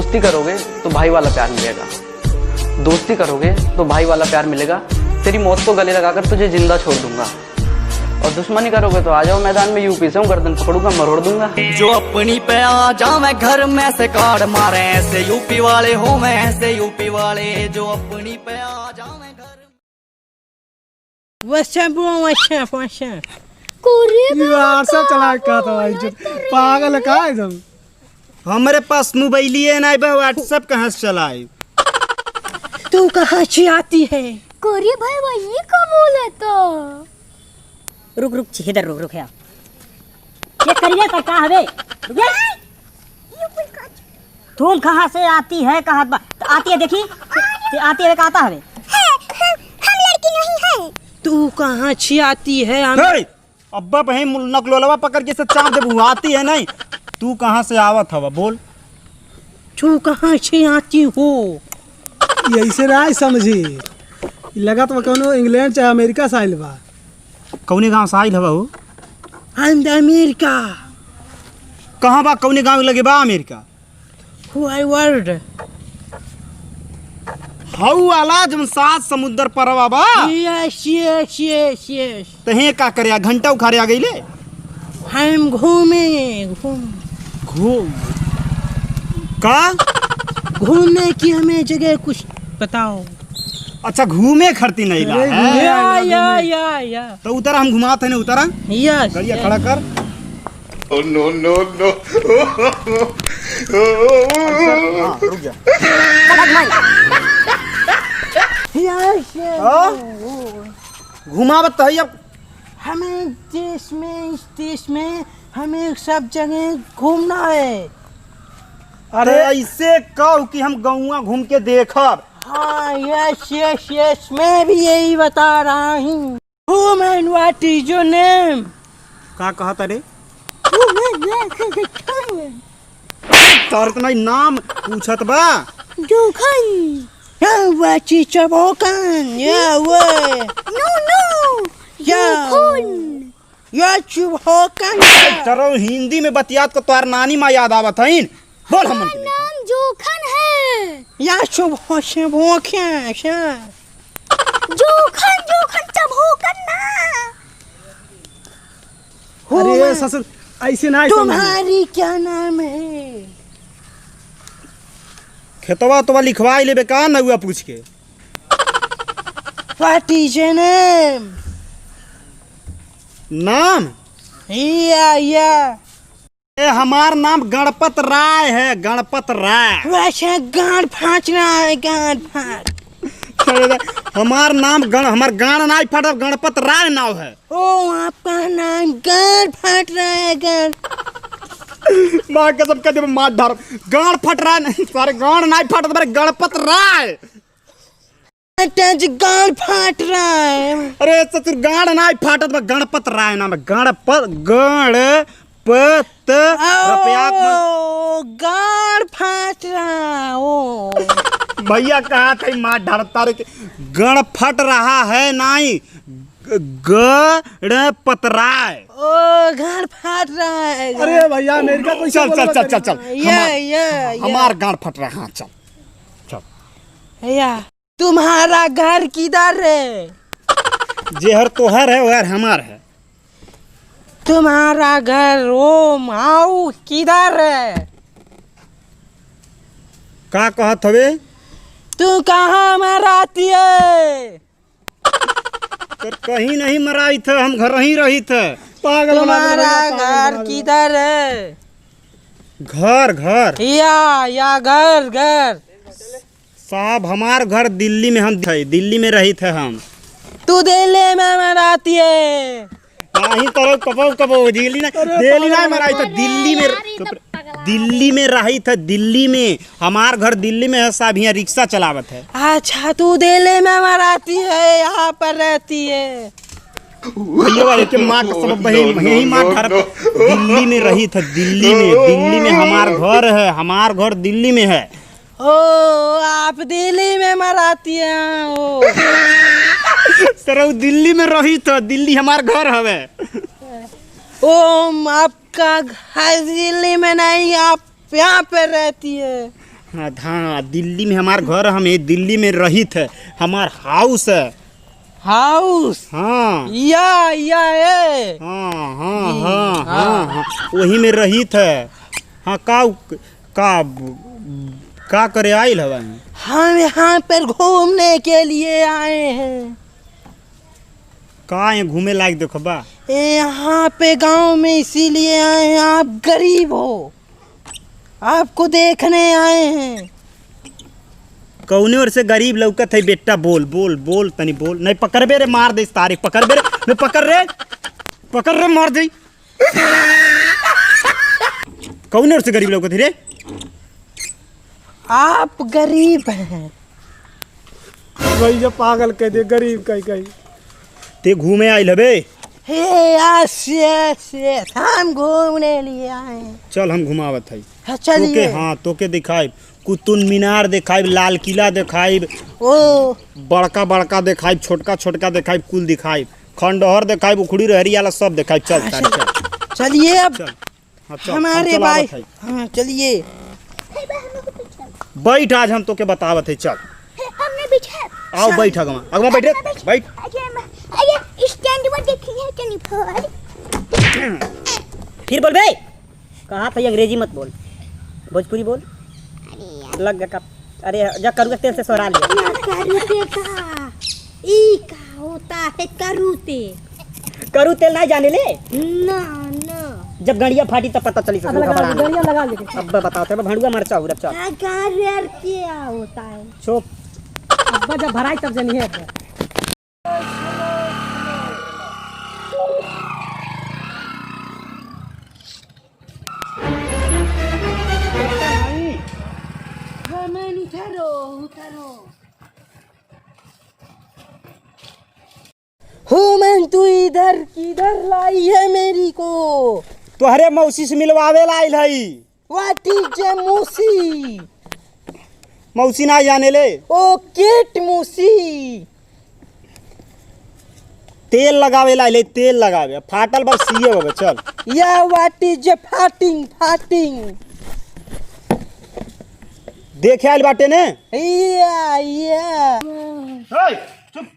दोस्ती करोगे तो भाई वाला प्यार मिलेगा, दोस्ती करोगे तो भाई वाला प्यार मिलेगा। तेरी मौत को गले लगाकर तुझे जिंदा छोड़ दूंगा, और दुश्मनी करोगे तो आ जाओ मैदान में, यूपी से हूँ गर्दन पकड़ूंगा मरोड़ दूंगा। जो अपनी पे आ जावे घर में से कार्ड मारे, ऐसे यूपी वाले हो मैं, ऐसे यूपी वाले जो अपनी पे आ जावे घर। सब चला पागल का है तुम। हमारे पास मोबाइल ही नहीं, व्हाट्सएप कहाँ से चलाए। तू कहाँ से आती है? कोरी भाई वही का बोले तो रुक रुक इधर रुक रुक है ये करिए का कहाँ है रुक जा। तुम कहाँ से आती है? कहाँ आती है? देखी आती है, आता है। हम लड़की नहीं है। तू कहाँ से आती है? अब्बा बहन नकलोलवा पकड़ के से चाँद देबू, आती है नहीं। तू कहाँ से आवत हवा बोल। तू कहाँ से आती हो? ऐसे ना समझी, लगा तो कौनो इंग्लैंड चाहे अमेरिका से आइल बा। कौने गांव से आइल हवा हो? अमेरिका। कहाँ बा? कौने गांव लगे बा अमेरिका? वर्ल्ड हाउ वाला जब 7 समुद्र परवा बा। Yes yes yes yes. तहे का करे घंटा उखारे आ गईले। हम घूमे घूम का घूमने की हमें जगह कुछ बताओ। अच्छा घूमे खड़ती नहीं ला है? या तो उतरा, हम घुमाते हैं। उतरा यस, गाड़िया खड़ा कर। Oh no no no! रुक जा। यस घुमावत है अब। हमें देश में, इस देश में हमें सब जगह घूमना है। अरे ऐसे कहो कि हम गौवा घूम के देखब। हाँ यस यस यस, मैं भी यही बता रहा हूँ। Whom and what is your name? का कहत रे? तार इतना नाम पूछत बा। Jokan. Yeah, what is your Jokan? Yeah, what? No. Yeah. Yeah, Jokan. चलो हिंदी में बतियात को तोर नानी माँ याद आवत हईन। बोल हमन के। नाम जोखन है। Yeah, Jokan. जोखन चबोकन ना। अरे ससुर ऐसे ना। तुम्हारी क्या नाम है? खेतवा तो लिखवाई लेबे का ना हुआ पूछ के। What is your name? नाम? या हमार नाम गणपत राय है, गणपत राय। वैसे गांड फाँच रहा है, गांड फाँच। हमार नाम हमार गांड नहीं फट, गणपत राय नाव है। ओ आपका नाम गांड फाट रहा है। गांड माँ कसम कर दे मार धार। गांड फट रहा है नहीं, सारे गांड नहीं फट, तुम्हारे गणपत राय। गांड फाट रहा है। अरे ससुर गांड नहीं फाटत, गणपत राय नाम है। गणपत रुपया गांड फाट रहा। ओ भैया कहा थे मार धार तारे के। गण फट रहा है नहीं, गणपत राय। ओ गांड फाट रहा है। अरे भैया अमेरिका कोई चल चल चल चल चल। हमार गांड फट रहा है। हाँ चल चल। भैया तुम्हारा घर किधर है? जेहर तोहर है वहर हमार है। तुम्हारा घर ओ माऊ किधर है? का कहत हवे? तू कहाँ मराती है? कहीं नहीं मराई थे, हम घर ही रही थे। पागल। तुम्हारा घर किधर है? घर या घर साहब हमार घर दिल्ली में। हम दिल्ली में रही थे हम। तू दिल्ली में मराती है? नहीं तो कबो दिल्ली नहीं मराई था। दिल्ली में रही था। दिल्ली में हमार घर दिल्ली में है साहब, यहाँ रिक्शा चलावत है। अच्छा तू दिल्ली में मराती है, यहाँ पर रहती है? भैया वाले के माँ का सब बहन यही माँ घर दिल्ली में रही था। दिल्ली में हमार घर है। हमार घर दिल्ली में है। ओ आप दिल्ली में मराती हैं? ओ सर दिल्ली में रही था। दिल्ली हमार घर हवे। ओ आपका घर दिल्ली में नहीं, आप यहाँ पे रहती है? हाँ दिल्ली में हमार घर, हमें दिल्ली में रही थे, हमार हाउस है। हाउस हाँ या ए हाँ हाँ हाँ हाँ हाँ वही में रही थे। हाँ का करे आइल हवा? हम यहाँ पर घूमने के लिए आए हैं। का ये घूमे लायक देखो बा? यहाँ पे गांव में इसीलिए आए हैं, आप गरीब हो, आपको देखने आए हैं। कौने और से गरीब लौकत है बेटा? बोल बोल बोल तनी बोल। नहीं पकड़बे रे, मार दे तारीख। पकड़बे रे, नहीं पकड़ रे मार दे। कौने और से गरीब लौकत है रे? आप गरीब हैं। वही जो पागल कह दे, गरीब कहीं ते घूमे आइल हबे? यस हम घूमने लिए आए हैं। चल हम घुमावत है तोके। चलिए। हाँ तोके दिखाइब, कुतुब मीनार दिखाइब, लाल किला दिखाइब, ओ बड़का बड़का दिखाइब, छोटका छोटका दिखाइब, कुल दिखाइब, खंडहर दिखाइब, उखड़ी रहरी वाला सब दिखाइब। चल चल चलिए अब चल। हाँ, चल, हमारे हम भाई। चलावत हाँ चलिए। है। बैठ, आज हम तोके बतावत है। चल हमने बिछा आओ बैठ, अगवा बैठ रे, बैठ। अरे स्टैंड में देखिए कहीं पर। फिर बोल बे, कहा था अंग्रेजी मत बोल, भोजपुरी बोल। लग गया कब? अरे जब करूँगा तेल से सोहरा लिया। करूते का ई का होता है करूते? करू तेल नहीं जाने ले, ना ना जब गड़िया फाटी तब पता चली। अब लगा ले। अब बताओ थे भंडुआ मरचा हो रहा। अगर क्या होता है? चुप। अब जब भराई तब जनिए। मैं तू इधर किधर लाई है मेरी को? तोहरे मौसी से मिलवावे लाइल है। व्हाट इज ए मूसी? मौसी ना जाने ले। ओ केट मूसी। तेल लगावे लाइल है, तेल लगावे। फाटल बस सीए होवे। चल या व्हाट इज ए फाटिंग? देखे आइल बाटे ने। या चुप।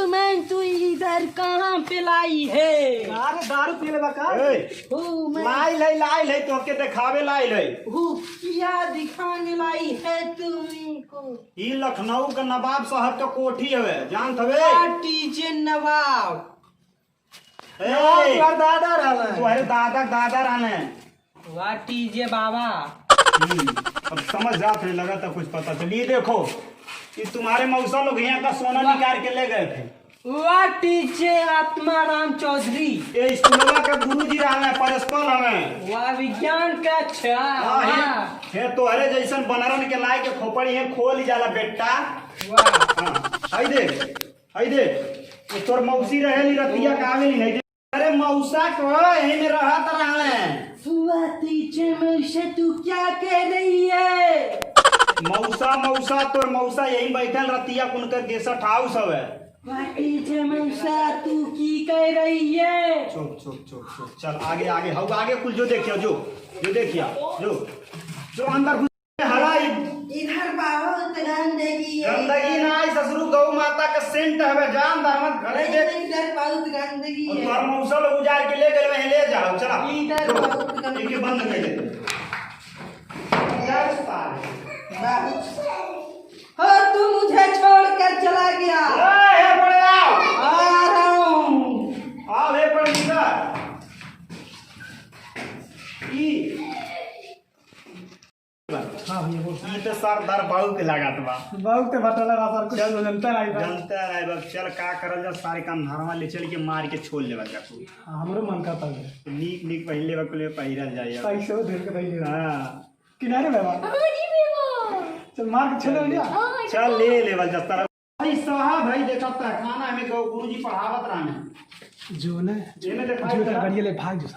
मैं तू इधर कहाँ पे लाई है? अरे दारू पी ले बका। लाइल है तोके दिखावे लाइल है। क्या दिखाने लाई है तुमको? ई लखनऊ का नवाब साहब का कोठी हवे, जानत हवे? व्हाट इज ए नवाब? दादा रहले। तोहरे दादा रहले। व्हाट इज ए बाबा? अब समझ जात है, लगा था कुछ पता चलिए। देखो ये तुम्हारे मौसा लोग यहाँ का सोना निकाल के ले गए थे। What is a Atmaram Chaudhary? ये स्कूलवा के गुरुजी रहले, परस्पर हमें। वाह विज्ञान का अच्छा। हे तोहरे जैसन बनरन के लाए के खोपड़ी है खोल जाला बेटा। वाह हाय देख ये तोर मौसी रहेली रतिया का आवेली नहीं। अरे मौसा को यही में रहत रहले। व्हाट इज ए मौसा? तू क्या कह रही है? मौसा तोर मौसा यही बैठल रतिया कुनकर गेस्ट हाउस हवे। व्हाट इज ए मौसा? तू की कह रही है? चुप। चल आगे कुल जो देखियो, जो देखिया, जो अंदर घुस हला। इधर बहुत गंदगी है। गंदगी ना आई ससुरु गौ माता का सेंट हवे। जान दरमत घरे देख। इधर बहुत गंदगी है। तोर मौसा लोग उजाड़ के ले गए, वहीं ले जाओ। चला इधर बहुत गंदगी। एक बंद कर दे। और तू मुझे छोड़कर चला गया। हे बड़े आओ। आ रहा हूँ। आओ हे बड़े इधर। ई तो सरदार बाबू के लागत बा। बहुत बटला सर कुछ जनता नहीं जनता रहे बा। चल का करल जा, सारे काम धरवा ले चल के मार के छोड़ लेवा जा। हमरो मन करता है नीक पहन लेवा के लिए पहिरल जाए। पैसे धर के भाई हां किनारे में बा। चल मार के छले लिया। चल ले लेवल जा तारा। भाई साहब भाई देखता है खाना हमें गुरुजी पढ़ावत रहने। जो ना जेने देखा जो गाड़ी ले भाग जो।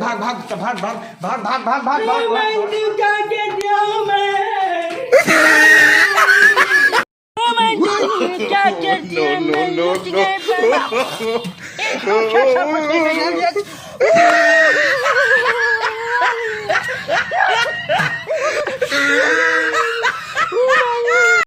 भाग भाग भाग भाग भाग भाग भाग भाग भाग no, no, no.